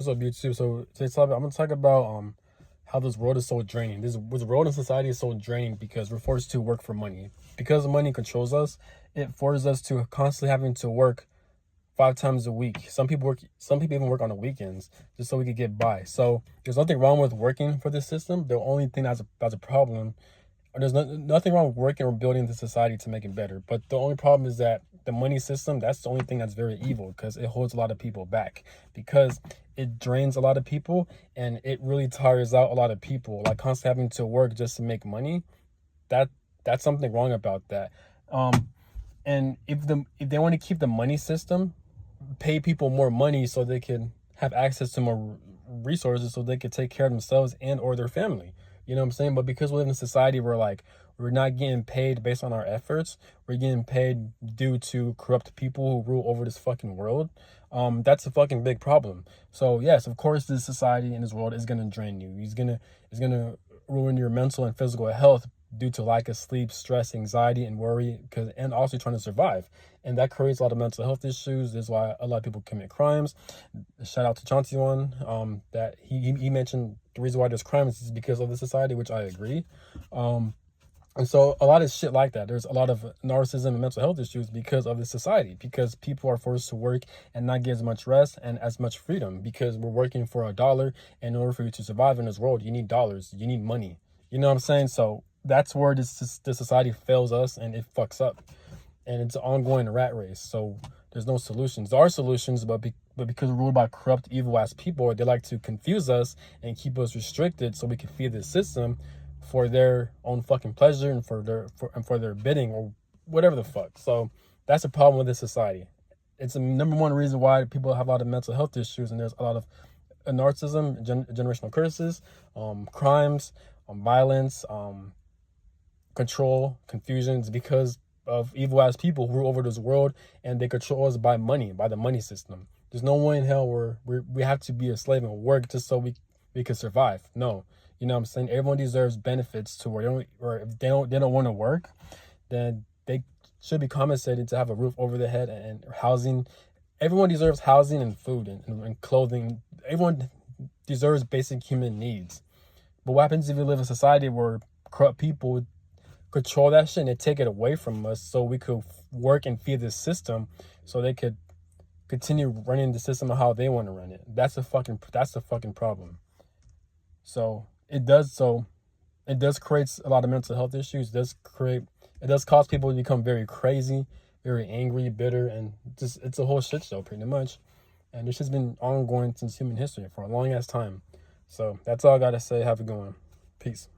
What's up, YouTube? So today's topic, I'm gonna talk about how this world is so draining. This world and society is so draining because we're forced to work for money. Because money controls us, it forces us to constantly having to work 5 times a week. Some people even work on the weekends just so we could get by. So there's nothing wrong with working for this system. The only thing that's a problem, there's nothing wrong with working or building the society to make it better. But the only problem is that the money system, that's the only thing that's very evil because it holds a lot of people back, because it drains a lot of people and it really tires out a lot of people, like constantly having to work just to make money. That's something wrong about that. And if they want to keep the money system, pay people more money so they can have access to more resources so they could take care of themselves and or their family. You know what I'm saying? But because we live in a society where like we're not getting paid based on our efforts, we're getting paid due to corrupt people who rule over this fucking world. That's a fucking big problem. So yes, of course, this society and this world is gonna drain you. It's gonna ruin your mental and physical health due to lack of sleep, stress, anxiety, and worry, and also trying to survive. And that creates a lot of mental health issues. This is why a lot of people commit crimes. Shout out to Chauncey one, that he mentioned the reason why there's crimes is because of the society, which I agree. And so a lot of shit like that. There's a lot of narcissism and mental health issues because of the society, because people are forced to work and not get as much rest and as much freedom, because we're working for a dollar. And in order for you to survive in this world, you need dollars, you need money. You know what I'm saying? So that's where this society fails us and it fucks up. And it's an ongoing rat race. So there's no solutions. There are solutions, but because we're ruled by corrupt, evil-ass people, they like to confuse us and keep us restricted so we can feed this system for their own fucking pleasure and for their bidding or whatever the fuck. So that's a problem with this society. It's the number one reason why people have a lot of mental health issues, and there's a lot of narcissism, generational curses, crimes, violence, control, confusions, because of evil ass people who rule over this world, and they control us by money, by the money system. There's no way in hell where we have to be a slave and work just so we can survive. No, you know what I'm saying? Everyone deserves benefits to where if they don't want to work, then they should be compensated to have a roof over their head and housing. Everyone deserves housing and food and clothing. Everyone deserves basic human needs. But what happens if you live in a society where corrupt people control that shit and they take it away from us so we could work and feed this system so they could continue running the system how they want to run it? That's the fucking problem. So it does create a lot of mental health issues. It does cause people to become very crazy, very angry, bitter, and just it's a whole shit show pretty much. And this has been ongoing since human history for a long ass time. So that's all I gotta say. Have a good one. Peace.